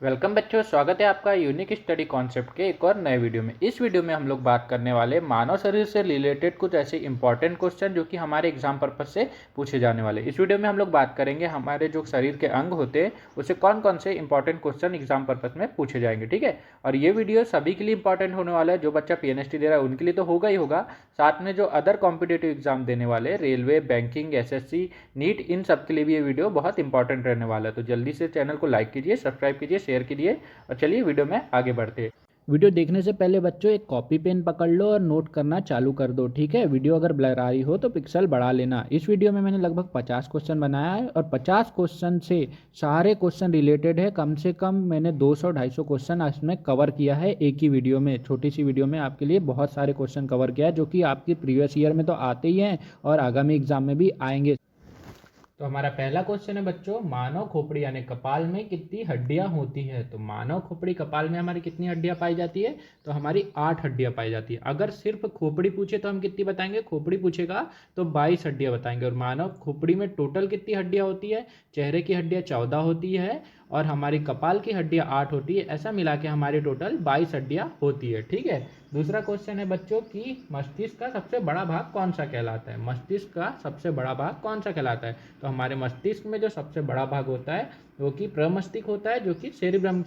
Welcome बच्चों, स्वागत है आपका यूनिक स्टडी कॉन्सेप्ट के एक और नए वीडियो में। इस वीडियो में हम लोग बात करने वाले मानव शरीर से रिलेटेड कुछ ऐसे इंपॉर्टेंट क्वेश्चन जो कि हमारे एग्जाम पर्पज से पूछे जाने वाले। इस वीडियो में हम लोग बात करेंगे हमारे जो शरीर के अंग होते हैं उससे कौन कौन से इंपॉर्टेंट क्वेश्चन एग्जाम पर्पज में पूछे जाएंगे, ठीक है। और ये वीडियो सभी के लिए इंपॉर्टेंट होने वाला है। जो बच्चा PNST दे रहा है उनके लिए तो होगा ही होगा, साथ में जो अदर कॉम्पिटेटिव एग्जाम देने वाले रेलवे, बैंकिंग, SSC, नीट, इन सब के लिए भी ये वीडियो बहुत इंपॉर्टेंट रहने वाला है। तो जल्दी से चैनल को लाइक कीजिए, सब्सक्राइब कीजिए, शेयर कीजिए और चलिए वीडियो में आगे बढ़ते हैं। वीडियो देखने से पहले बच्चों एक कॉपी पेन पकड़ लो और नोट करना चालू कर दो, ठीक है। वीडियो अगर ब्लर आ रही हो तो पिक्सल बढ़ा लेना। इस वीडियो में मैंने लगभग 50 क्वेश्चन बनाया है और 50 क्वेश्चन से सारे क्वेश्चन रिलेटेड है। कम से कम मैंने 200-250 क्वेश्चन इसमें कवर किया है एक ही वीडियो में। छोटी सी वीडियो में आपके लिए बहुत सारे क्वेश्चन कवर किया है जो कि आपकी प्रीवियस ईयर में तो आते ही हैं और आगामी एग्जाम में भी आएंगे। तो हमारा पहला क्वेश्चन है बच्चों, मानव खोपड़ी यानी कपाल में कितनी हड्डियां होती है। तो मानव खोपड़ी कपाल में हमारी कितनी हड्डियां पाई जाती है? तो हमारी 8 हड्डियां पाई जाती है। अगर सिर्फ खोपड़ी पूछे तो हम कितनी बताएंगे? खोपड़ी पूछेगा तो 22 हड्डियां बताएंगे। और मानव खोपड़ी में टोटल कितनी हड्डियां होती है? चेहरे की हड्डियां 14 होती है और हमारी कपाल की हड्डियां 8 होती है। ऐसा मिला के हमारी टोटल 22 हड्डियां होती है, ठीक है। दूसरा क्वेश्चन है बच्चों कि मस्तिष्क का सबसे बड़ा भाग कौन सा कहलाता है। मस्तिष्क का सबसे बड़ा भाग कौन सा कहलाता है? तो हमारे मस्तिष्क में जो सबसे बड़ा भाग होता है वो कि प्रमस्तिष्क होता है, जो कि सेरिब्रम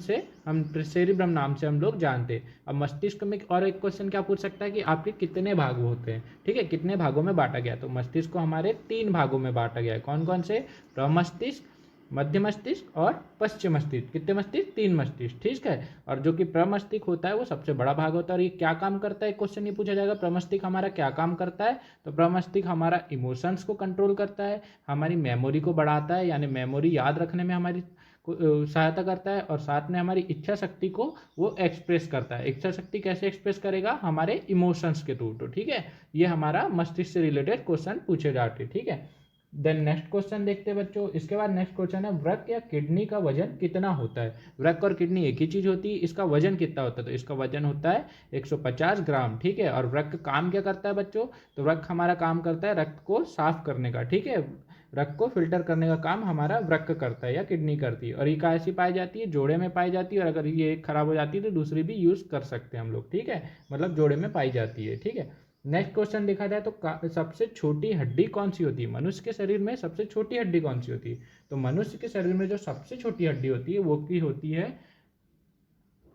नाम से हम लोग जानते हैं। अब मस्तिष्क में और एक क्वेश्चन क्या पूछ सकता है कि आपके कितने भाग होते हैं, ठीक है, कितने भागों में बांटा गया। तो मस्तिष्क को हमारे 3 भागों में बांटा गया है। कौन कौन से? प्रमस्तिष्क, मध्य मस्तिष्क और पश्चिम मस्तिष्क। कितने मस्तिष्क? 3 मस्तिष्क, ठीक है। और जो कि प्रमस्तिष्क होता है वो सबसे बड़ा भाग होता है। और ये क्या काम करता है? क्वेश्चन ये पूछा जाएगा, प्रमस्तिष्क हमारा क्या काम करता है। तो प्रमस्तिष्क हमारा इमोशंस को कंट्रोल करता है, हमारी मेमोरी को बढ़ाता है, यानी मेमोरी याद रखने में हमारी सहायता करता है, और साथ में हमारी इच्छा शक्ति को वो एक्सप्रेस करता है। इच्छा शक्ति कैसे एक्सप्रेस करेगा? हमारे इमोशंस के थ्रू। तो ठीक है, ये हमारा मस्तिष्क से रिलेटेड क्वेश्चन पूछे जाते हैं, ठीक है। देन नेक्स्ट क्वेश्चन देखते हैं बच्चों। इसके बाद नेक्स्ट क्वेश्चन है, वृक्क या किडनी का वजन कितना होता है। वृक्क और किडनी एक ही चीज होती है, इसका वजन कितना होता है? तो इसका वजन होता है 150 ग्राम, ठीक है। और वृक्क काम क्या करता है बच्चों? तो वृक्क हमारा काम करता है रक्त को साफ करने का, ठीक है। रक्त को फिल्टर करने का काम हमारा वृक्क करता है या किडनी करती है। और ये कैसी पाई जाती है? जोड़े में पाई जाती है। और अगर ये खराब हो जाती है तो दूसरी भी यूज कर सकते हैं हम लोग, ठीक है। मतलब जोड़े में पाई जाती है, ठीक है। नेक्स्ट क्वेश्चन देखा जाए तो सबसे छोटी हड्डी कौन सी होती है? मनुष्य के शरीर में सबसे छोटी हड्डी कौन सी होती है? तो मनुष्य के शरीर में जो सबसे छोटी हड्डी होती है वो की होती है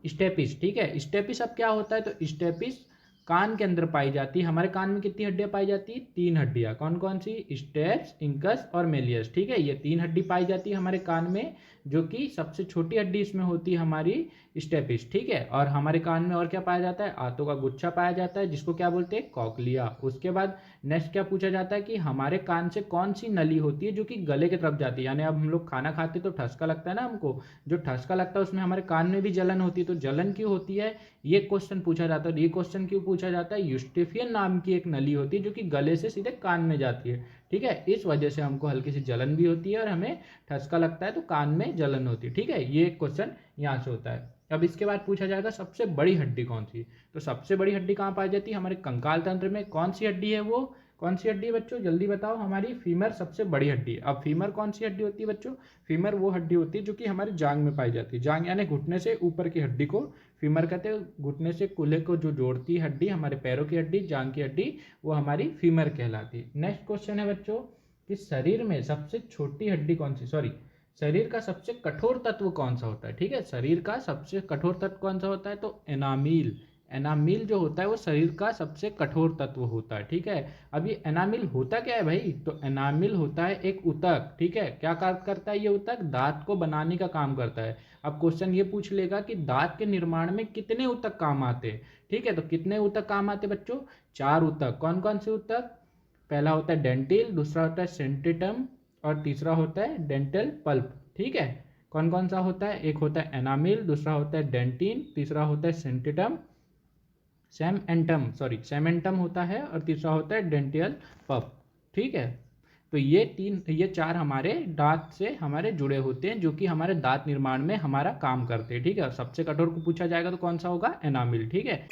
स्टेपिस, ठीक है। स्टेपिस अब क्या होता है? तो स्टेपिस कान के अंदर पाई जाती है। हमारे कान में कितनी हड्डियां पाई जाती है? 3 हड्डियां। कौन कौन सी? स्टेप्स, इंकस और मेलियस, ठीक है। ये 3 हड्डी पाई जाती है हमारे कान में, जो कि सबसे छोटी हड्डी इसमें होती है हमारी स्टेपिस, ठीक है। और हमारे कान में और क्या पाया जाता है? आंतों का गुच्छा पाया जाता है, जिसको क्या बोलते हैं? कॉकलिया। उसके बाद नेक्स्ट क्या पूछा जाता है कि हमारे कान से कौन सी नली होती है जो कि गले की तरफ जाती है। यानी अब हम लोग खाना खाते तो ठसका लगता है ना हमको, जो ठसका लगता है उसमें हमारे कान में भी जलन होती है। तो जलन क्यों होती है, ये क्वेश्चन पूछा जाता है। ये क्वेश्चन क्यों पूछा जाता है? यूस्टेफियन नाम की एक नली होती है जो कि गले से सीधे कान में जाती है, ठीक है। इस वजह से हमको हल्की सी जलन भी होती है और हमें ठसका लगता है तो कान में जलन होती है, ठीक है। ये क्वेश्चन यहाँ से होता है। अब इसके बाद पूछा जाएगा सबसे बड़ी हड्डी कौन सी? तो सबसे बड़ी हड्डी कहाँ पाई जाती है? हमारे कंकाल तंत्र में। कौन सी हड्डी है वो? कौन सी हड्डी है बच्चों? जल्दी बताओ। हमारी फीमर सबसे बड़ी हड्डी है। अब फीमर कौन सी हड्डी होती है बच्चों? फीमर वो हड्डी होती है जो कि हमारी जांग में पाई जाती है। जांग यानी घुटने से ऊपर की हड्डी को फीमर कहते हैं। घुटने से कूल्हे को जो जोड़ती है हड्डी, हमारे पैरों की हड्डी, जांग की हड्डी, वो हमारी फीमर कहलाती है। नेक्स्ट क्वेश्चन है बच्चों कि शरीर में सबसे छोटी हड्डी कौन सी, सॉरी, शरीर का सबसे कठोर तत्व कौन सा होता है, ठीक है। शरीर का सबसे कठोर तत्व कौन सा होता है? तो एनामील। एनामील जो होता है वो शरीर का सबसे कठोर तत्व होता है, ठीक है। अब ये एनामील होता क्या है भाई? तो एनामील होता है एक ऊतक, ठीक है। क्या कार्य करता है ये ऊतक? दांत को बनाने का काम करता है। अब क्वेश्चन ये पूछ लेगा कि दांत के निर्माण में कितने ऊतक काम आते हैं, ठीक है। तो कितने ऊतक काम आते हैं बच्चों? 4 ऊतक। कौन कौन से ऊतक? पहला होता है डेंटिल, दूसरा होता है सेंटिटम और तीसरा होता है डेंटल पल्प, ठीक है। कौन कौन सा होता है? एक होता है एनामिल, दूसरा होता है डेंटिन, तीसरा होता है सेमेंटम होता है, और तीसरा होता है डेंटियल पल्प, ठीक है। तो ये 4 हमारे दांत से हमारे जुड़े होते हैं, जो कि हमारे दांत निर्माण में हमारा काम करते हैं, ठीक है। सबसे कठोर को पूछा जाएगा तो कौन सा होगा? एनामिल, ठीक है।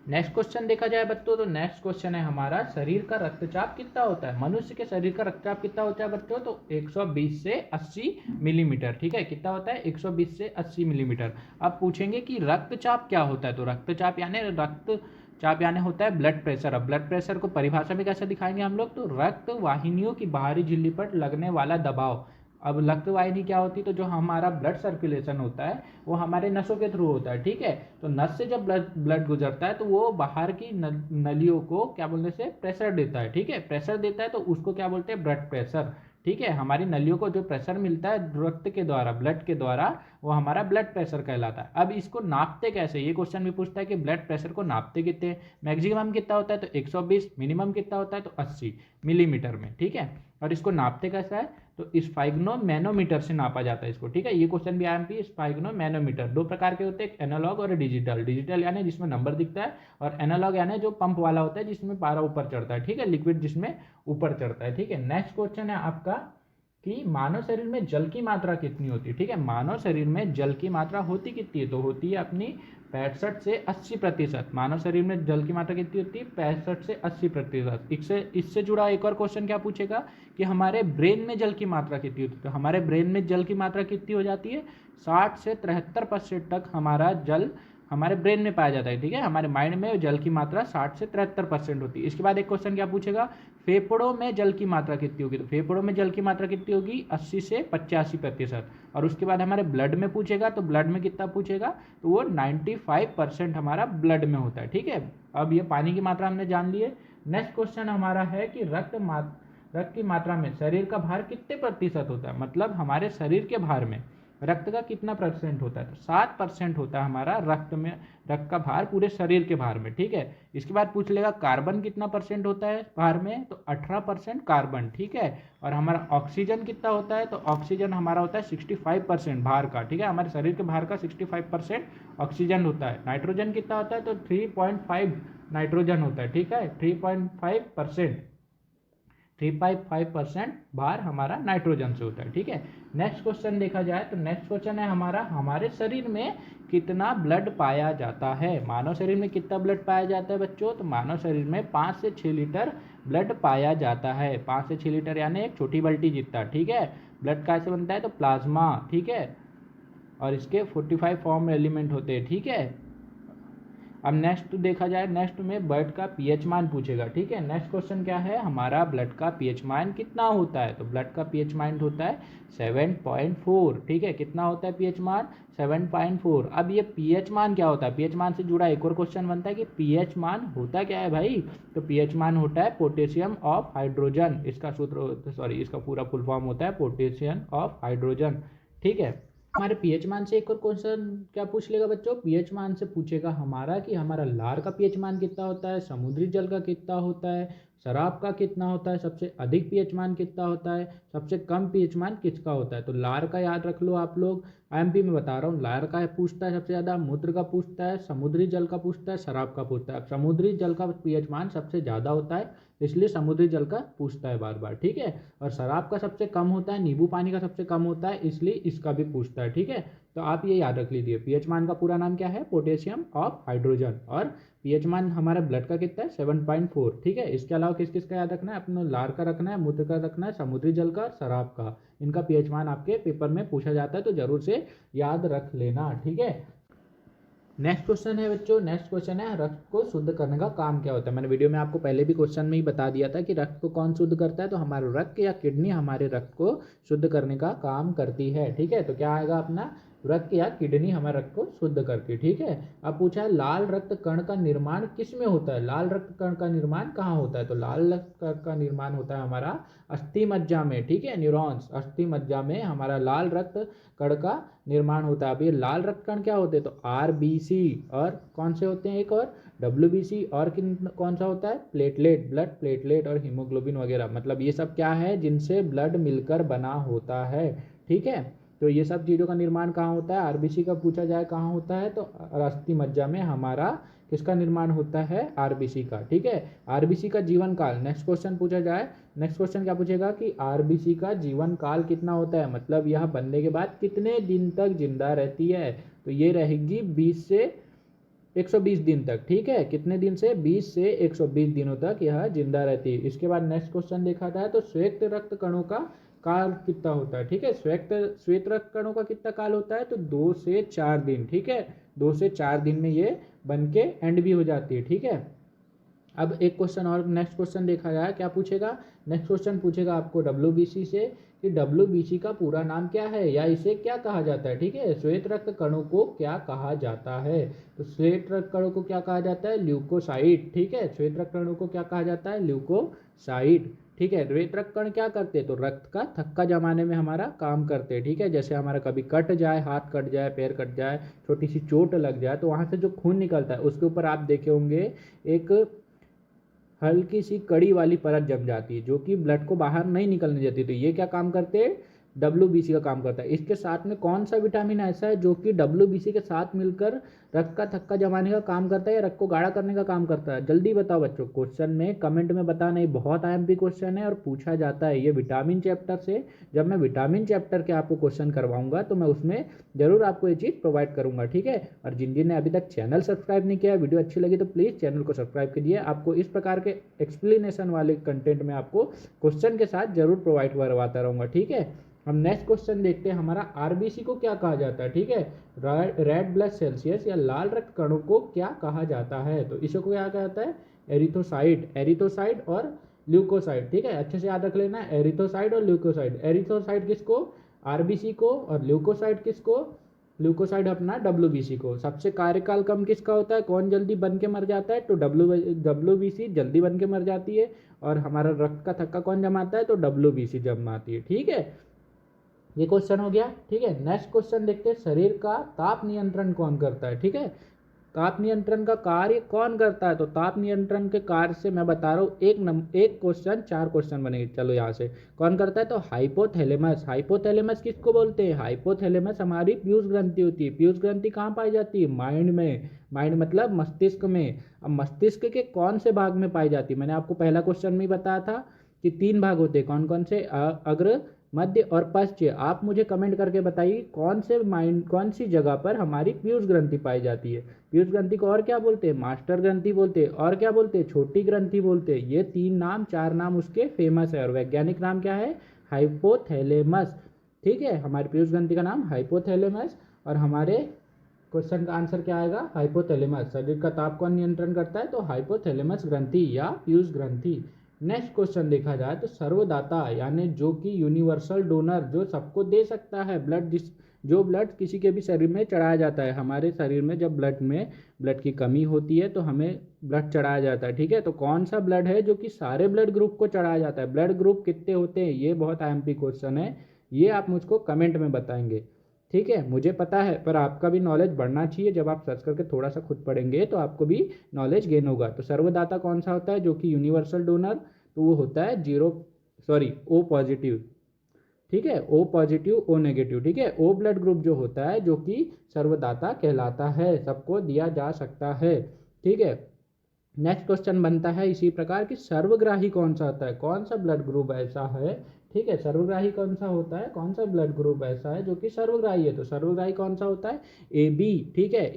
नेक्स्ट क्वेश्चन देखा जाए बच्चों, तो नेक्स्ट क्वेश्चन है हमारा, शरीर का रक्तचाप कितना होता है? मनुष्य के शरीर का रक्तचाप कितना होता है बच्चों? तो 120 से 80 मिलीमीटर। ठीक है, कितना होता है? 120 से 80 मिलीमीटर। अब पूछेंगे कि रक्तचाप क्या होता है? तो रक्तचाप यानी होता है ब्लड प्रेशर। अब ब्लड प्रेशर को परिभाषा में कैसे दिखाएंगे हम लोग? तो रक्त वाहिनियों की बाहरी झिल्ली पर लगने वाला दबाव। अब रक्त वाहिनी क्या होती है? तो जो हमारा ब्लड सर्कुलेशन होता है वो हमारे नसों के थ्रू होता है। ठीक है, तो नस से जब ब्लड गुजरता है तो वो बाहर की नलियों को क्या बोलने से प्रेशर देता है। ठीक है, प्रेशर देता है तो उसको क्या बोलते हैं? Blood pressure. ठीक है, हमारी नलियों को जो प्रेशर मिलता है रक्त के द्वारा, ब्लड के द्वारा, वो हमारा ब्लड प्रेशर कहलाता है। अब इसको नापते कैसे? ये क्वेश्चन भी पूछता है कि ब्लड प्रेशर को नापते कितने? मैक्सिमम कितना होता है? तो 120। मिनिमम कितना होता है? तो 80 मिलीमीटर में। ठीक है, और इसको नापते कैसा है? तो स्फाइग्नोमैनोमीटर से नापा जाता है इसको। ठीक है, ये क्वेश्चन भी आईएमपी। स्फाइग्नोमैनोमीटर दो प्रकार के होते हैं, एक एनालॉग और डिजिटल। डिजिटल यानी जिसमें नंबर दिखता है, और एनालॉग यानी जो पंप वाला होता है जिसमें पारा ऊपर चढ़ता है। ठीक है, लिक्विड जिसमें ऊपर चढ़ता है। ठीक है, नेक्स्ट क्वेश्चन है आपका कि मानव शरीर में जल की मात्रा कितनी होती है? ठीक है, मानव शरीर में जल की मात्रा होती कितनी है? तो होती है अपनी 65 से 80%। मानव शरीर में जल की मात्रा कितनी होती है? 65 से 80%। इससे जुड़ा एक और क्वेश्चन क्या पूछेगा कि हमारे ब्रेन में जल की मात्रा कितनी होती है? तो हमारे ब्रेन में जल की मात्रा कितनी हो जाती है? 60 से 73% तक हमारा जल हमारे ब्रेन में पाया जाता है। ठीक है, हमारे माइंड में जल की मात्रा 60 से 73% होती है। इसके बाद एक क्वेश्चन क्या पूछेगा? फेफड़ों में जल की मात्रा कितनी होगी? तो फेफड़ों में जल की मात्रा कितनी होगी? 80 से 85%। और उसके बाद हमारे ब्लड में पूछेगा, तो ब्लड में कितना पूछेगा? तो वो 95% हमारा ब्लड में होता है। ठीक है, अब ये पानी की मात्रा हमने जान ली है। नेक्स्ट क्वेश्चन हमारा है कि रक्त की मात्रा में शरीर का भार कितने प्रतिशत होता है? मतलब हमारे शरीर के भार में रक्त का कितना परसेंट होता है? तो 7% होता है हमारा रक्त का भार पूरे शरीर के भार में। ठीक है, इसके बाद पूछ लेगा कार्बन कितना परसेंट होता है भार में? तो 18% कार्बन। ठीक है, और हमारा ऑक्सीजन कितना होता है? तो ऑक्सीजन हमारा होता है 65% भार का। ठीक है, हमारे शरीर के भार का 65% ऑक्सीजन होता है। नाइट्रोजन कितना होता है? तो 3.5 नाइट्रोजन होता है। ठीक है, 3.5% भार हमारा नाइट्रोजन से होता है। ठीक है, नेक्स्ट क्वेश्चन देखा जाए तो नेक्स्ट क्वेश्चन है हमारा, हमारे शरीर में कितना ब्लड पाया जाता है? मानव शरीर में कितना ब्लड पाया जाता है बच्चों? तो मानव शरीर में 5 से 6 लीटर ब्लड पाया जाता है। 5 से 6 लीटर यानी एक छोटी बाल्टी जितना। ठीक है, ब्लड कैसे बनता है? तो प्लाज्मा। ठीक है, और इसके 45 फॉर्म एलिमेंट होते हैं। ठीक है, अब नेक्स्ट देखा जाए, नेक्स्ट में ब्लड का पीएच मान पूछेगा। ठीक है, नेक्स्ट क्वेश्चन क्या है हमारा, ब्लड का पीएच मान कितना होता है? तो ब्लड का पीएच मान होता है 7.4। ठीक है, कितना होता है पीएच मान? 7.4। अब ये पीएच मान क्या होता है? पीएच मान से जुड़ा एक और क्वेश्चन बनता है कि पीएच मान होता क्या है भाई? तो पीएच मान होता है पोटेशियम ऑफ हाइड्रोजन। इसका इसका पूरा फुल फॉर्म होता है पोटेशियम ऑफ हाइड्रोजन। ठीक है, हमारे पीएच मान से एक और क्वेश्चन क्या पूछ लेगा बच्चों? पीएच मान से पूछेगा हमारा कि हमारा लार का पीएच मान कितना होता है, समुद्री जल का कितना होता है, शराब का कितना होता है, सबसे अधिक पीएच मान कितना होता है, सबसे कम पीएच मान किसका होता है? तो लार का याद रख लो आप लोग, आईएमपी में बता रहा हूँ। लार का पूछता है सबसे ज़्यादा, मूत्र का पूछता है, समुद्री जल का पूछता है, शराब का पूछता है। अब समुद्री जल का पीएच मान सबसे ज़्यादा होता है, इसलिए समुद्री जल का पूछता है बार बार। ठीक है, और शराब का सबसे कम होता है, नींबू पानी का सबसे कम होता है, इसलिए इसका भी पूछता है। ठीक है, तो आप ये याद रख लीजिए, पीएच मान का पूरा नाम क्या है? Potassium of hydrogen. और पीएच मान हमारा ब्लड का कितना है? 7.4। ठीक है, इसके अलावा किस किस का याद रखना है? अपने लार का रखना है, मूत्र का रखना है, समुद्री जल का, शराब का। इनका पीएच मान आपके पेपर में पूछा जाता है, तो जरूर से याद रख लेना। ठीक है, नेक्स्ट क्वेश्चन है बच्चों, नेक्स्ट क्वेश्चन है रक्त को शुद्ध करने का काम क्या होता है? मैंने वीडियो में आपको पहले भी क्वेश्चन में ही बता दिया था कि रक्त को कौन शुद्ध करता है? तो हमारा रक्त या किडनी हमारे रक्त को शुद्ध करने का काम करती है। ठीक है, तो क्या आएगा अपना? रक्त या किडनी हमारे रक्त को शुद्ध करती है। ठीक है, अब पूछा है लाल रक्त कण का निर्माण किस में होता है? लाल रक्त कण का निर्माण कहाँ होता है? तो लाल रक्त कण का निर्माण होता है हमारा अस्थि मज्जा में। ठीक है, न्यूरॉन्स, अस्थि मज्जा में हमारा लाल रक्त कण का निर्माण होता है। अब ये लाल रक्त कण क्या होते हैं? तो आरबीसी, और कौन से होते हैं? एक और डब्ल्यूबीसी, और कौन सा होता है? प्लेटलेट, ब्लड प्लेटलेट और हीमोग्लोबिन वगैरह। मतलब ये सब क्या है? जिनसे ब्लड मिलकर बना होता है। ठीक है, तो ये सब चीज़ों का निर्माण कहाँ होता है? आरबीसी का पूछा जाए कहाँ होता है? तो अस्थि मज्जा में हमारा किसका निर्माण होता है? आरबीसी का। ठीक है, आरबीसी का जीवन काल, नेक्स्ट क्वेश्चन पूछा जाए, नेक्स्ट क्वेश्चन क्या पूछेगा कि आरबीसी का जीवन काल कितना होता है? मतलब यह बनने के बाद कितने दिन तक जिंदा रहती है? तो ये रहेगी 20 से 120 दिन तक, ठीक है। कितने दिन से? 20 से 120 दिनों तक यह जिंदा रहती है। इसके बाद नेक्स्ट क्वेश्चन देखा जाए तो श्वेत रक्त कणों का काल कितना होता है, ठीक है। श्वेत रक्त कणों का कितना काल होता है? तो 2 से 4 दिन, ठीक है। 2 से 4 दिन में ये बन के एंड भी हो जाती है, ठीक है। अब एक क्वेश्चन और, नेक्स्ट क्वेश्चन देखा जाए क्या पूछेगा। नेक्स्ट क्वेश्चन पूछेगा आपको WBC से कि WBC का पूरा नाम क्या है या इसे क्या कहा जाता है, ठीक है। श्वेत रक्त कणों को क्या कहा जाता है? तो श्वेत रक्त कणों को क्या कहा जाता है? ल्यूकोसाइट, ठीक है। श्वेत रक्त कणों को क्या कहा जाता है? ल्यूकोसाइट, ठीक है। श्वेत रक्त कण क्या करते हैं? तो रक्त का थक्का जमाने में हमारा काम करते हैं, ठीक है। जैसे हमारा कभी कट जाए, हाथ कट जाए, पैर कट जाए, छोटी सी चोट लग जाए, तो वहाँ से जो खून निकलता है उसके ऊपर आप देखे होंगे एक हल्की सी कड़ी वाली परत जम जाती है जो कि ब्लड को बाहर नहीं निकलने देती। तो ये क्या काम करते हैं? WBC का काम करता है। इसके साथ में कौन सा विटामिन ऐसा है जो कि WBC के साथ मिलकर रक्त का थक्का जमाने का काम करता है या रक्त को गाढ़ा करने का काम करता है? जल्दी बताओ बच्चों, क्वेश्चन में कमेंट में बताना। ये बहुत IMP क्वेश्चन है और पूछा जाता है ये विटामिन चैप्टर से। जब मैं विटामिन चैप्टर के आपको क्वेश्चन करवाऊंगा तो मैं उसमें जरूर आपको ये चीज़ प्रोवाइड करूंगा, ठीक है। और जिन जिन ने अभी तक चैनल सब्सक्राइब नहीं किया, वीडियो अच्छी लगी तो प्लीज़ चैनल को सब्सक्राइब कीजिए। आपको इस प्रकार के एक्सप्लेनेशन वाले कंटेंट में आपको क्वेश्चन के साथ जरूर प्रोवाइड करवाता रहूँगा, ठीक है। हम नेक्स्ट क्वेश्चन देखते हैं, हमारा RBC को क्या कहा जाता है, ठीक है। रेड ब्लड सेल्सियस या लाल रक्त कणों को क्या कहा जाता है? तो इसको क्या कहा जाता है? एरिथोसाइट और ल्यूकोसाइट, ठीक है। अच्छे से याद रख लेना, एरिथोसाइट और ल्यूकोसाइट। एरिथोसाइट किसको? RBC को। और ल्यूकोसाइट किसको? ल्यूकोसाइट अपना WBC को। सबसे कार्यकाल कम किसका होता है? कौन जल्दी बन के मर जाता है? तो WBC जल्दी बन के मर जाती है। और हमारा रक्त का थक्का कौन जमाता है? तो WBC जमाती है, ठीक है। ये क्वेश्चन हो गया, ठीक है। नेक्स्ट क्वेश्चन देखते हैं, शरीर का ताप नियंत्रण कौन करता है, ठीक है। ताप नियंत्रण का कार्य कौन करता है? तो ताप नियंत्रण के कार्य से मैं बता रहा हूँ, एक क्वेश्चन 4 क्वेश्चन बनेंगे। चलो यहाँ से कौन करता है? तो हाइपोथैलेमस। हाइपोथैलेमस किसको बोलते हैं? हाइपोथैलेमस हमारी पीयूष ग्रंथि होती है। पीयूष ग्रंथि कहाँ पाई जाती है? माइंड में। माइंड मतलब मस्तिष्क में। अब मस्तिष्क के कौन से भाग में पाई जाती है? मैंने आपको पहला क्वेश्चन में ही बताया था कि 3 भाग होते हैं। कौन कौन से? अग्र, मध्य और पश्च। आप मुझे कमेंट करके बताइए कौन सी जगह पर हमारी पीयूष ग्रंथि पाई जाती है। पीयूष ग्रंथि को और क्या बोलते हैं? मास्टर ग्रंथि बोलते हैं। और क्या बोलते हैं? छोटी ग्रंथि बोलते हैं। ये 4 नाम उसके फेमस है और वैज्ञानिक नाम क्या है? हाइपोथैलेमस, ठीक है। हमारी पीयूष ग्रंथि का नाम हाइपोथैलेमस और हमारे क्वेश्चन का आंसर क्या आएगा? हाइपोथैलेमस। शरीर का ताप कौन नियंत्रण करता है? तो हाइपोथैलेमस ग्रंथि या पीयूष ग्रंथि। नेक्स्ट क्वेश्चन देखा जाए तो सर्वदाता यानी जो कि यूनिवर्सल डोनर, जो सबको दे सकता है ब्लड, जो ब्लड किसी के भी शरीर में चढ़ाया जाता है। हमारे शरीर में जब ब्लड की कमी होती है तो हमें ब्लड चढ़ाया जाता है, ठीक है। तो कौन सा ब्लड है जो कि सारे ब्लड ग्रुप को चढ़ाया जाता है? ब्लड ग्रुप कितने होते हैं? ये बहुत IMP क्वेश्चन है, ये आप मुझको कमेंट में बताएंगे, ठीक है। मुझे पता है पर आपका भी नॉलेज बढ़ना चाहिए। जब आप सर्च करके थोड़ा सा खुद पढ़ेंगे तो आपको भी नॉलेज गेन होगा। तो सर्वदाता कौन सा होता है जो कि यूनिवर्सल डोनर? तो वो होता है O पॉजिटिव, ठीक है। O पॉजिटिव, O नेगेटिव, ठीक है। O ब्लड ग्रुप जो होता है जो कि सर्वदाता कहलाता है, सबको दिया जा सकता है, ठीक है। नेक्स्ट क्वेश्चन बनता है इसी प्रकार कि सर्वग्राही कौन सा होता है? कौन सा ब्लड ग्रुप ऐसा है, ठीक है। सर्वग्राही कौन सा होता है? कौन सा ब्लड ग्रुप ऐसा है जो कि सर्वग्राही है? तो सर्वग्राही कौन सा होता है? AB, ठीक है।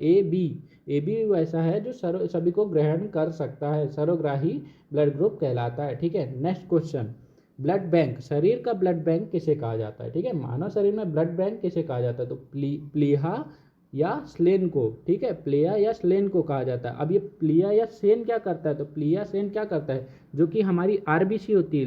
AB वैसा है जो सभी को ग्रहण कर सकता है, सर्वग्राही ब्लड ग्रुप कहलाता है, ठीक है। Next question, blood bank. शरीर का ब्लड बैंक किसे कहा जाता है, ठीक है। मानव शरीर में ब्लड बैंक किसे कहा जाता है? तो प्लीहा या स्लेन को, ठीक है। प्लिया या स्लेन को कहा जाता है। अब ये प्लिया या सेन क्या करता है? तो प्लिया सेन क्या करता है? जो कि हमारी RBC होती है,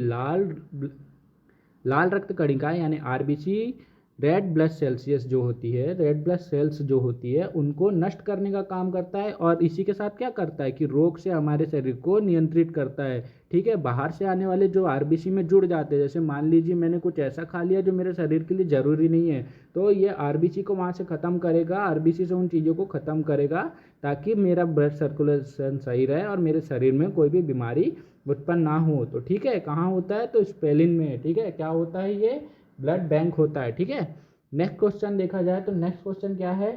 लाल रक्त कणिका यानी RBC, रेड ब्लड सेल्सियस जो होती है, रेड ब्लड सेल्स जो होती है उनको नष्ट करने का काम करता है। और इसी के साथ क्या करता है कि रोग से हमारे शरीर को नियंत्रित करता है, ठीक है। बाहर से आने वाले जो RBC में जुड़ जाते हैं, जैसे मान लीजिए मैंने कुछ ऐसा खा लिया जो मेरे शरीर के लिए ज़रूरी नहीं है, तो ये RBC को वहाँ से ख़त्म करेगा, RBC से उन चीज़ों को ख़त्म करेगा ताकि मेरा ब्लड सर्कुलेशन सही रहे और मेरे शरीर में कोई भी बीमारी उत्पन्न ना हो। तो ठीक है, कहाँ होता है? तो स्पेलिन में, ठीक है। क्या होता है? ये ब्लड बैंक होता है, ठीक है। नेक्स्ट क्वेश्चन देखा जाए तो नेक्स्ट क्वेश्चन क्या है?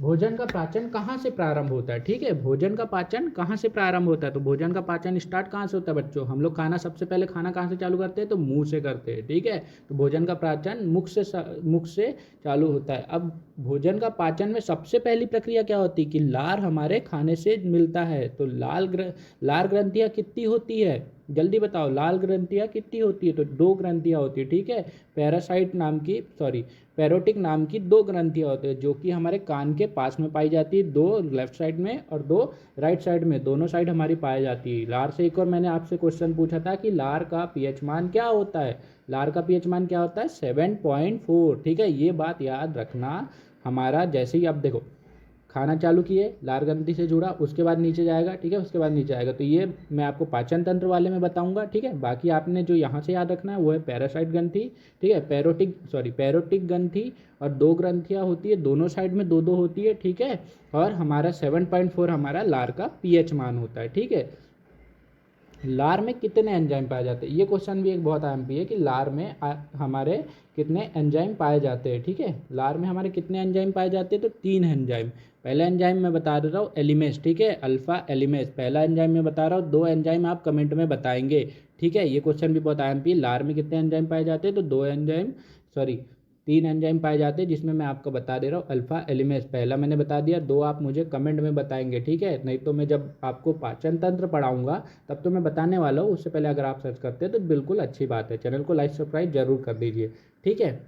भोजन का पाचन कहाँ से प्रारंभ होता है, ठीक है, भोजन का पाचन कहाँ से प्रारंभ होता है, तो भोजन का पाचन स्टार्ट कहाँ से होता है बच्चों, हम लोग खाना सबसे पहले खाना कहाँ से चालू करते हैं, तो मुंह से करते हैं, ठीक है। तो भोजन का पाचन मुख से चालू होता है। अब भोजन का पाचन में सबसे पहली प्रक्रिया क्या होती है कि लार हमारे खाने से मिलता है। तो लार ग्रंथियाँ कितनी होती है, जल्दी बताओ, लाल ग्रंथियाँ कितनी होती है, तो 2 ग्रंथियाँ होती है, ठीक है। पैरोटिक नाम की 2 ग्रंथियाँ होती है जो कि हमारे कान के पास में पाई जाती है, 2 लेफ्ट साइड में और 2 राइट साइड में, दोनों साइड हमारी पाई जाती है। लार से एक और मैंने आपसे क्वेश्चन पूछा था कि लार का पीएच मान क्या होता है, लार का पीएच मान क्या होता है, 7.4, ठीक है। ये बात याद रखना। हमारा जैसे ही आप देखो खाना चालू किए, लार ग्रंथि से जुड़ा, उसके बाद नीचे जाएगा, ठीक है, उसके बाद नीचे आएगा, तो ये मैं आपको पाचन तंत्र वाले में बताऊंगा, ठीक है। बाकी आपने जो यहाँ से याद रखना है वो है पैरासाइट ग्रंथि, ठीक है, पैरोटिक ग्रंथि, और 2 ग्रंथियाँ होती है, दोनों साइड में 2-2 होती है, ठीक है। और हमारा 7.4 हमारा लार का पीएच मान होता है, ठीक है। लार में कितने एंजाइम पाए जाते हैं, ये क्वेश्चन भी एक बहुत अहम भी है कि लार में हमारे कितने एंजाइम पाए जाते हैं, ठीक है। लार में हमारे कितने एंजाइम पाए जाते हैं, तो 3 एंजाइम। पहला एंजाइम मैं बता दे रहा हूँ एलिमेस, ठीक है, अल्फा एलिमेस, पहला एंजाइम मैं बता रहा हूँ, 2 एंजाइम आप कमेंट में बताएंगे, ठीक है। ये क्वेश्चन भी बहुत अहम भी, लार में कितने एंजाइम पाए जाते हैं, तो 3 एंजाइम पाए जाते हैं, जिसमें मैं आपको बता दे रहा हूँ अल्फा एलिमेस, पहला मैंने बता दिया, 2 आप मुझे कमेंट में बताएंगे, ठीक है। नहीं तो मैं जब आपको पाचन तंत्र पढ़ाऊंगा तब तो मैं बताने वाला हूँ, उससे पहले अगर आप सर्च करते हैं तो बिल्कुल अच्छी बात है। चैनल को लाइक सब्सक्राइब जरूर कर दीजिए, ठीक है।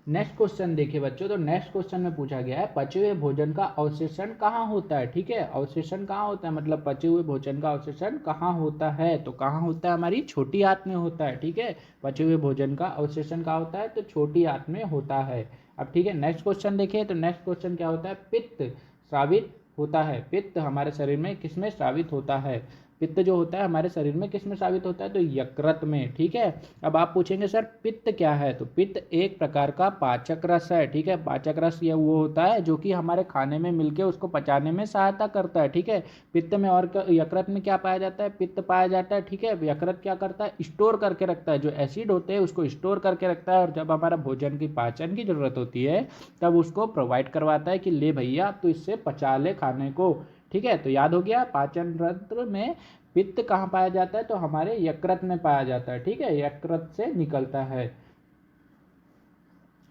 नेक्स्ट क्वेश्चन देखिए बच्चों, तो नेक्स्ट क्वेश्चन में पूछा गया है पचे हुए भोजन का अवशेषण कहाँ होता है, ठीक है। अवशेषण कहाँ होता है, मतलब पचे हुए भोजन का अवशेषण कहाँ होता है, तो कहाँ होता है, हमारी छोटी आंत में होता है, ठीक है। पचे हुए भोजन का अवशेषण कहाँ होता है, तो छोटी आंत में होता है। अब ठीक है, नेक्स्ट क्वेश्चन देखिए, तो नेक्स्ट क्वेश्चन क्या होता है, पित्त स्रावित होता है, पित्त हमारे शरीर में किसमें स्रावित होता है, पित्त जो होता है हमारे शरीर में किस में स्रावित होता है, तो यकृत में, ठीक है। अब आप पूछेंगे सर पित्त क्या है, तो पित्त एक प्रकार का पाचक रस है, ठीक है। पाचक रस ये वो होता है जो कि हमारे खाने में मिलके उसको पचाने में सहायता करता है, ठीक है। पित्त में और यकृत में क्या पाया जाता है, पित्त पाया जाता है, ठीक है। यकृत क्या करता है, स्टोर करके रखता है, जो एसिड होते हैं उसको स्टोर करके रखता है, और जब हमारा भोजन की पाचन की जरूरत होती है तब उसको प्रोवाइड करवाता है कि ले भैया तो इससे पचा ले खाने को, ठीक है। तो याद हो गया, पाचन तंत्र में पित्त कहाँ पाया जाता है, तो हमारे यकृत में पाया जाता है, ठीक है, यकृत से निकलता है।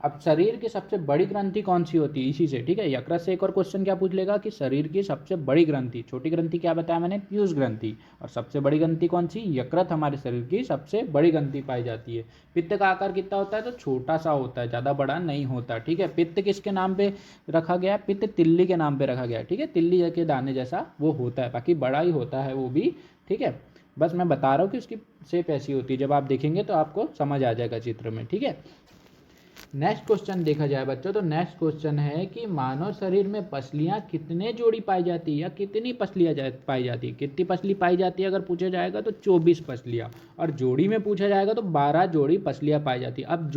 अब शरीर की सबसे बड़ी ग्रंथि कौन सी होती है, इसी से, ठीक है। यकृत से एक और क्वेश्चन क्या पूछ लेगा कि शरीर की सबसे बड़ी ग्रंथि, छोटी ग्रंथि क्या बताया मैंने, पीयूष ग्रंथि, और सबसे बड़ी ग्रंथि कौन सी, यकृत हमारे शरीर की सबसे बड़ी ग्रंथि पाई जाती है। पित्त का आकार कितना होता है, तो छोटा सा होता है, ज़्यादा बड़ा नहीं होता, ठीक है। पित्त किसके नाम पे रखा गया, पित्त तिल्ली के नाम पे रखा गया, ठीक है, तिल्ली के दाने जैसा वो होता है, बाकी बड़ा ही होता है वो भी, ठीक है। बस मैं बता रहा हूँ कि उसकी शेप ऐसी होती है, जब आप देखेंगे तो आपको समझ आ जाएगा चित्र में, ठीक है। नेक्स्ट क्वेश्चन देखा जाए बच्चों, तो नेक्स्ट क्वेश्चन है कि मानव शरीर में पसलियां कितने जोड़ी पाई जाती है, या कितनी पसलियां पाई जाती है, कितनी पसली पाई जाती है अगर पूछा जाएगा तो 24 पसलियां, और जोड़ी में पूछा जाएगा तो 12 जोड़ी पसलियां पाई जाती है। अब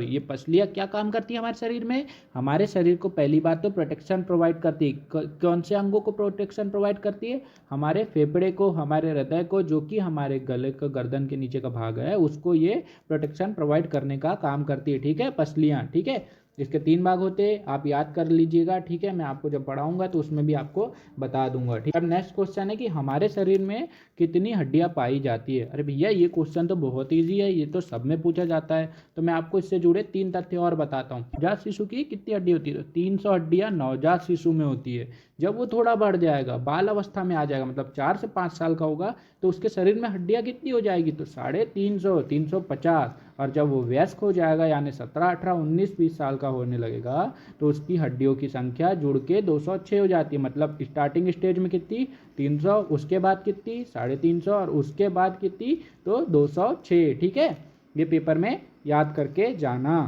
ये पसलियां क्या काम करती है हमारे शरीर में, हमारे शरीर को पहली बात तो प्रोटेक्शन प्रोवाइड करती है, कौन से अंगों को प्रोटेक्शन प्रोवाइड करती है, हमारे फेफड़े को, हमारे हृदय को, जो कि हमारे गले का गर्दन के नीचे का भाग है उसको ये प्रोटेक्शन प्रोवाइड करने का काम करती है, ठीक है, पसलियां, ठीक है। इसके 3 भाग होते हैं, आप याद कर लीजिएगा, ठीक है, मैं आपको जब पढ़ाऊंगा तो उसमें भी आपको बता दूंगा, ठीक है। अब नेक्स्ट क्वेश्चन है कि हमारे शरीर में कितनी हड्डियां पाई जाती है। अरे भैया ये क्वेश्चन तो बहुत ईजी है, ये तो सब में पूछा जाता है, तो मैं आपको इससे जुड़े 3 तथ्य और बताता हूँ। नवजात शिशु की कितनी हड्डी होती है, तो 300 हड्डियां नवजात शिशु में होती है। जब वो थोड़ा बढ़ जाएगा, बाल अवस्था में आ जाएगा, मतलब 4 से 5 साल का होगा, तो उसके शरीर में हड्डियां कितनी हो जाएगी, तो 350, 350, और जब वो वयस्क हो जाएगा यानी 17, 18, 19, 20 साल का होने लगेगा तो उसकी हड्डियों की संख्या जुड़ के 206 हो जाती है। मतलब स्टार्टिंग स्टेज में कितनी, 300, उसके बाद कितनी, 350, और उसके बाद कितनी, तो 206, ठीक है। ये पेपर में याद करके जाना,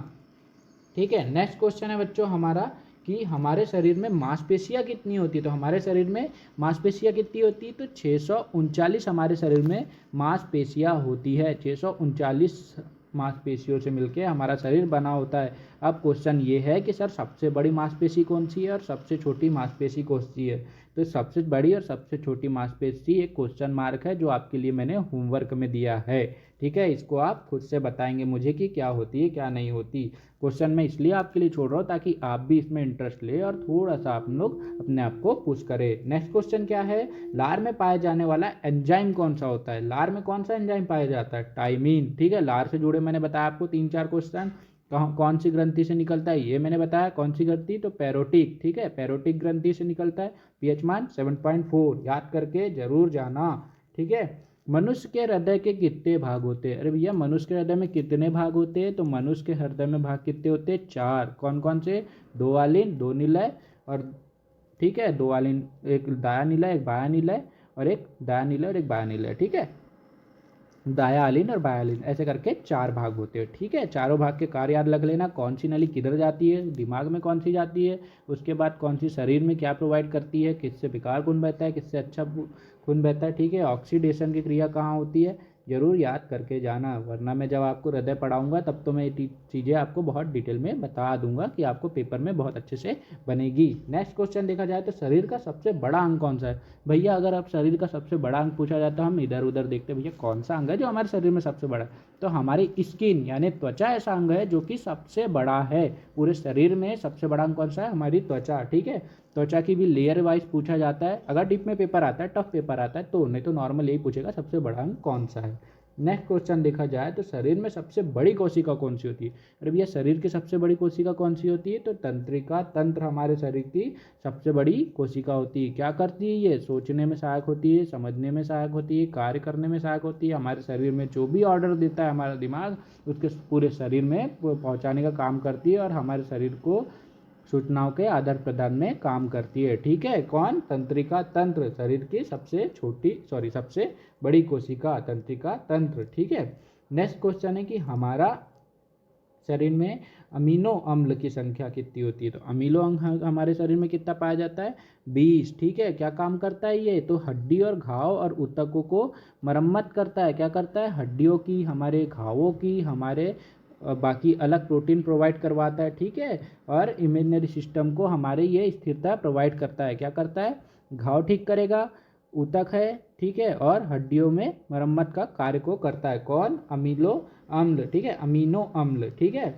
ठीक है। नेक्स्ट क्वेश्चन है बच्चों हमारा कि हमारे शरीर में मांसपेशियां कितनी होती है, तो हमारे शरीर में मांसपेशियां कितनी होती है, तो 639 हमारे शरीर में मांसपेशियां होती है, 639 मांसपेशियों से मिलकर हमारा शरीर बना होता है। अब क्वेश्चन ये है कि सर सबसे बड़ी मांसपेशी कौन सी है और सबसे छोटी मांसपेशी कौन सी है। तो सबसे बड़ी और सबसे छोटी मांसपेशी एक क्वेश्चन मार्क है जो आपके लिए मैंने होमवर्क में दिया है, ठीक है। इसको आप खुद से बताएंगे मुझे कि क्या होती है क्या नहीं होती। क्वेश्चन मैं इसलिए आपके लिए छोड़ रहा हूँ ताकि आप भी इसमें इंटरेस्ट ले और थोड़ा सा आप लोग अपने आप को पुश करें। नेक्स्ट क्वेश्चन क्या है, लार में पाया जाने वाला एंजाइम कौन सा होता है। लार में कौन सा एंजाइम पाया जाता है, टाइमिन, ठीक है। लार से जुड़े मैंने बताया आपको 3-4 क्वेश्चन। कौन सी ग्रंथि से निकलता है ये मैंने बताया, कौन सी ग्रंथि, तो पैरोटिक, ठीक है, पैरोटिक ग्रंथि से निकलता है। पीएच मान 7.4 याद करके जरूर जाना, ठीक है। मनुष्य के हृदय के कितने भाग होते हैं, अरे भैया मनुष्य के हृदय में कितने भाग होते हैं, तो मनुष्य के हृदय में भाग कितने होते हैं, 4। कौन कौन से, 2 वालिन 2 निलय और, ठीक है, 2 वालिन, एक दाया निलय एक बाया निलय और एक दाया निलय और एक बाया निलय, ठीक है। दायालिन और बायालिन ऐसे करके 4 भाग होते हैं, ठीक है। चारों भाग के कार्य याद रख लेना, कौन सी नली किधर जाती है, दिमाग में कौन सी जाती है, उसके बाद कौन सी शरीर में क्या प्रोवाइड करती है, किससे बेकार खून बहता है, किससे अच्छा खून बहता है, ठीक है। ऑक्सीडेशन की क्रिया कहाँ होती है, जरूर याद करके जाना, वरना मैं जब आपको हृदय पढ़ाऊंगा तब तो मैं ये चीज़ें आपको बहुत डिटेल में बता दूंगा कि आपको पेपर में बहुत अच्छे से बनेगी। नेक्स्ट क्वेश्चन देखा जाए तो शरीर का सबसे बड़ा अंग कौन सा है। भैया अगर आप शरीर का सबसे बड़ा अंग पूछा जाता है हम इधर उधर देखते हैं भैया कौन सा अंग है जो हमारे शरीर में सबसे बड़ा है, तो हमारी स्किन यानी त्वचा ऐसा अंग है जो कि सबसे बड़ा है पूरे शरीर में। सबसे बड़ा अंग कौन सा है, हमारी त्वचा, ठीक है। त्वचा की भी लेयर वाइज पूछा जाता है, अगर डीप में पेपर आता है, टफ पेपर आता है तो, नहीं तो नॉर्मल यही पूछेगा सबसे बड़ा अंग कौन सा है। नेक्स्ट क्वेश्चन देखा जाए तो शरीर में सबसे बड़ी कोशिका कौन सी होती है। अरे भैया शरीर की सबसे बड़ी कोशिका कौन सी होती है, तो तंत्रिका तंत्र हमारे शरीर की सबसे बड़ी कोशिका होती है। क्या करती है ये, सोचने में सहायक होती है, समझने में सहायक होती है, कार्य करने में सहायक होती है। हमारे शरीर में जो भी ऑर्डर देता है हमारा दिमाग उसके पूरे शरीर में पहुंचाने का काम करती है और हमारे शरीर को सूचनाओं के आदान प्रदान में काम करती है, ठीक है। कौन, तंत्रिका तंत्र, शरीर की सबसे सबसे बड़ी कोशिका तंत्रिका तंत्र, ठीक है। नेक्स्ट क्वेश्चन है कि हमारा शरीर में अमीनो अम्ल की संख्या कितनी होती है, तो अमीनो अम्ल हमारे शरीर में कितना पाया जाता है, 20, ठीक है। क्या काम करता है ये, तो हड्डी और घाव और ऊतकों को मरम्मत करता है। क्या करता है, हड्डियों की, हमारे घावों की, हमारे बाकी अलग प्रोटीन प्रोवाइड करवाता है, ठीक है। और इम्यूनरी सिस्टम को हमारे ये स्थिरता प्रोवाइड करता है। क्या करता है, घाव ठीक करेगा, ऊतक है, ठीक है, और हड्डियों में मरम्मत का कार्य को करता है। कौन, अमीनो अम्ल, ठीक है, अमीनो अम्ल, ठीक है।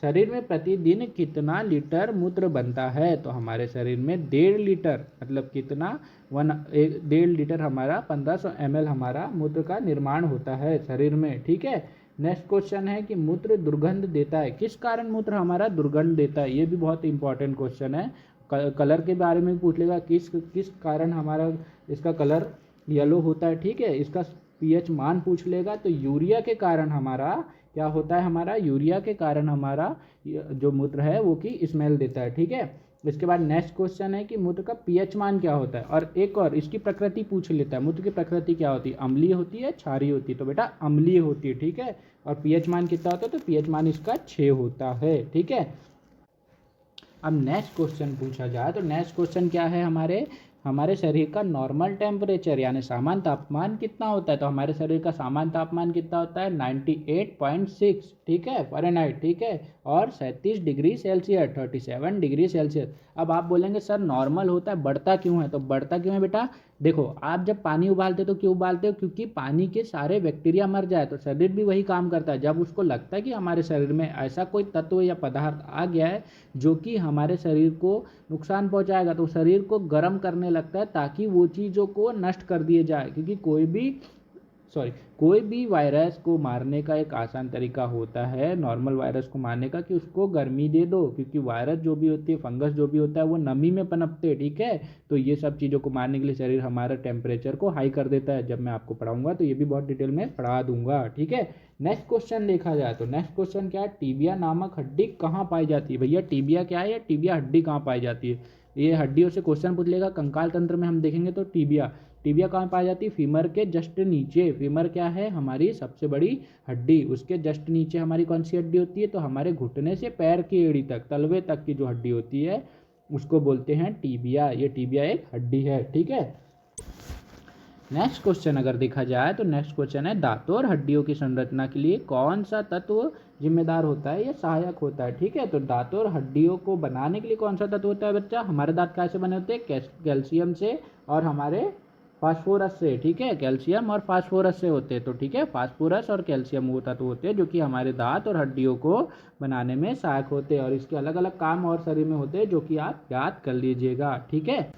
शरीर में प्रतिदिन कितना लीटर मूत्र बनता है, तो हमारे शरीर में 1.5 लीटर, मतलब कितना, 1.5 लीटर हमारा 1500 ml हमारा मूत्र का निर्माण होता है शरीर में, ठीक है। नेक्स्ट क्वेश्चन है कि मूत्र दुर्गंध देता है, किस कारण मूत्र हमारा दुर्गंध देता है, ये भी बहुत इंपॉर्टेंट क्वेश्चन है। कलर के बारे में पूछ लेगा, किस किस कारण हमारा इसका कलर येलो होता है, ठीक है। इसका पीएच मान पूछ लेगा, तो यूरिया के कारण हमारा क्या होता है, हमारा यूरिया के कारण हमारा जो मूत्र है वो की स्मेल देता है, ठीक है। इसके बाद नेक्स्ट क्वेश्चन है कि मूत्र का पीएच मान क्या होता है, और एक और इसकी प्रकृति पूछ लेता है, मूत्र की प्रकृति क्या होती है, अम्लीय होती है क्षारीय होती है, तो बेटा अम्लीय होती है, ठीक है। और पीएच मान कितना होता है, तो पीएच मान इसका 6 होता है, ठीक है। अब नेक्स्ट क्वेश्चन पूछा जाए तो नेक्स्ट क्वेश्चन क्या है, हमारे शरीर का नॉर्मल टेम्परेचर यानी सामान्य तापमान कितना होता है, तो हमारे शरीर का सामान्य तापमान कितना होता है, 98.6, ठीक है, फ़ारेनहाइट, ठीक है। और 37 डिग्री सेल्सियस, 37 डिग्री सेल्सियस। अब आप बोलेंगे सर नॉर्मल होता है, बढ़ता क्यों है, तो बढ़ता क्यों है बेटा, देखो आप जब पानी उबालते हो तो क्यों उबालते हो, क्योंकि पानी के सारे बैक्टीरिया मर जाए, तो शरीर भी वही काम करता है। जब उसको लगता है कि हमारे शरीर में ऐसा कोई तत्व या पदार्थ आ गया है जो कि हमारे शरीर को नुकसान पहुंचाएगा, तो शरीर को गर्म करने लगता है ताकि वो चीज़ों को नष्ट कर दिए जाए। क्योंकि कोई भी वायरस को मारने का एक आसान तरीका होता है नॉर्मल वायरस को मारने का, कि उसको गर्मी दे दो, क्योंकि वायरस जो भी होती है, फंगस जो भी होता है, वो नमी में पनपते हैं, ठीक है। तो ये सब चीज़ों को मारने के लिए शरीर हमारा टेम्परेचर को हाई कर देता है। जब मैं आपको पढ़ाऊंगा तो ये भी बहुत डिटेल में पढ़ा दूंगा, ठीक है। नेक्स्ट क्वेश्चन देखा जाए तो नेक्स्ट क्वेश्चन क्या है, टीबिया नामक हड्डी कहाँ पाई जाती है। भैया टीबिया क्या है, या टीबिया हड्डी कहाँ पाई जाती है, ये हड्डियों से क्वेश्चन पूछ लेगा। कंकाल तंत्र में हम देखेंगे तो टीबिया कहाँ पाई जाती है, फीमर के जस्ट नीचे। फीमर क्या है, हमारी सबसे बड़ी हड्डी, उसके जस्ट नीचे हमारी कौन सी हड्डी होती है, तो हमारे घुटने से पैर की एड़ी तक, तलवे तक की जो हड्डी होती है उसको बोलते हैं टीबिया। ये टीबिया एक हड्डी है, ठीक है। नेक्स्ट क्वेश्चन अगर देखा जाए तो नेक्स्ट क्वेश्चन है दांतों और हड्डियों की संरचना के लिए कौन सा तत्व जिम्मेदार होता है या सहायक होता है। ठीक है, तो दांतों और हड्डियों को बनाने के लिए कौन सा तत्व होता है बच्चा? हमारे दांत कैसे बने होते हैं? कैल्शियम से और हमारे फास्फोरस से। ठीक है, कैल्शियम और फास्फोरस से होते हैं। तो ठीक है, फास्फोरस और कैल्शियम वो तत्व होते हैं जो कि हमारे दांत और हड्डियों को बनाने में सहायक होते हैं, और इसके अलग अलग काम और शरीर में होते हैं जो कि आप याद कर लीजिएगा। ठीक है,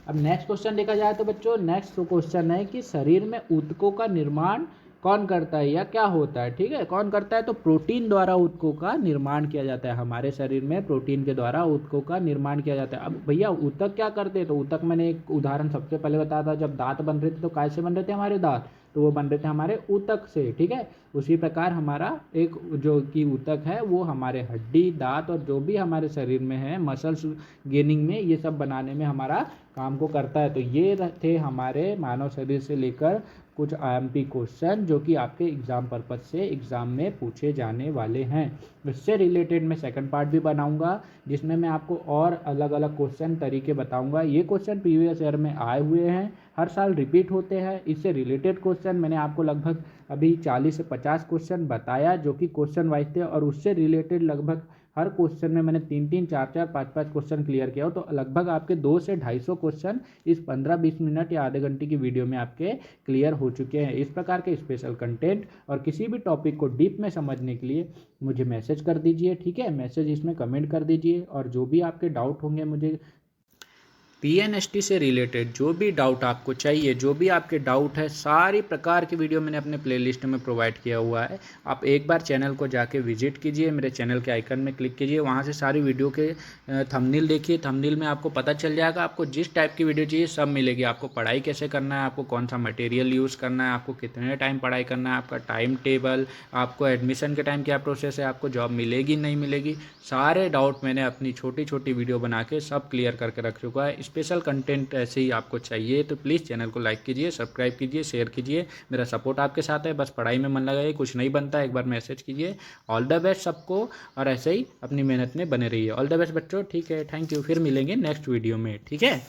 अब नेक्स्ट क्वेश्चन देखा जाए तो बच्चों नेक्स्ट क्वेश्चन है कि शरीर में ऊतकों का निर्माण कौन करता है या क्या होता है। ठीक है, कौन करता है? तो प्रोटीन द्वारा ऊतकों का निर्माण किया जाता है। हमारे शरीर में प्रोटीन के द्वारा ऊतकों का निर्माण किया जाता है। अब भैया ऊतक क्या करते हैं? तो ऊतक मैंने एक उदाहरण सबसे पहले बताया था, जब दांत बन रहे थे तो कैसे बन रहे थे हमारे दांत? तो वो बन रहे थे हमारे ऊतक से। ठीक है, उसी प्रकार हमारा एक जो कि ऊतक है वो हमारे हड्डी, दांत और जो भी हमारे शरीर में है मसल्स गेनिंग में, ये सब बनाने में हमारा काम को करता है। तो ये थे हमारे मानव शरीर से लेकर कुछ IMP क्वेश्चन जो कि आपके एग्जाम पर्पज से एग्जाम में पूछे जाने वाले हैं। इससे रिलेटेड मैं सेकंड पार्ट भी बनाऊंगा जिसमें मैं आपको और अलग अलग क्वेश्चन तरीके बताऊंगा। ये क्वेश्चन प्रीवियस ईयर में आए हुए हैं, हर साल रिपीट होते हैं। इससे रिलेटेड क्वेश्चन मैंने आपको लगभग अभी 40 से 50 क्वेश्चन बताया जो कि क्वेश्चन वाइज थे, और उससे रिलेटेड लगभग हर क्वेश्चन में मैंने 3-3, 4-4, 5-5 क्वेश्चन क्लियर किया हो। तो लगभग आपके 200 से 250 क्वेश्चन इस 15-20 मिनट या आधे घंटे की वीडियो में आपके क्लियर हो चुके हैं। इस प्रकार के स्पेशल कंटेंट और किसी भी टॉपिक को डीप में समझने के लिए मुझे मैसेज कर दीजिए। ठीक है, मैसेज इसमें कमेंट कर दीजिए, और जो भी आपके डाउट होंगे मुझे PNST से रिलेटेड जो भी डाउट आपको चाहिए, जो भी आपके डाउट है, सारी प्रकार की वीडियो मैंने अपने प्लेलिस्ट में प्रोवाइड किया हुआ है। आप एक बार चैनल को जाके विजिट कीजिए, मेरे चैनल के आइकन में क्लिक कीजिए, वहाँ से सारी वीडियो के थंबनेल देखिए। थंबनेल में आपको पता चल जाएगा, आपको जिस टाइप की वीडियो चाहिए सब मिलेगी। आपको पढ़ाई कैसे करना है, आपको कौन सा मटेरियल यूज़ करना है, आपको कितने टाइम पढ़ाई करना है, आपका टाइम टेबल, आपको एडमिशन के टाइम क्या प्रोसेस है, आपको जॉब मिलेगी नहीं मिलेगी, सारे डाउट मैंने अपनी छोटी छोटी वीडियो बना के सब क्लियर करके रख चुका है। स्पेशल कंटेंट ऐसे ही आपको चाहिए तो प्लीज़ चैनल को लाइक कीजिए, सब्सक्राइब कीजिए, शेयर कीजिए। मेरा सपोर्ट आपके साथ है, बस पढ़ाई में मन लगाइए, कुछ नहीं बनता एक बार मैसेज कीजिए। ऑल द बेस्ट सबको, और ऐसे ही अपनी मेहनत में बने रहिए। ऑल द बेस्ट बच्चों। ठीक है, थैंक यू, फिर मिलेंगे नेक्स्ट वीडियो में। ठीक है।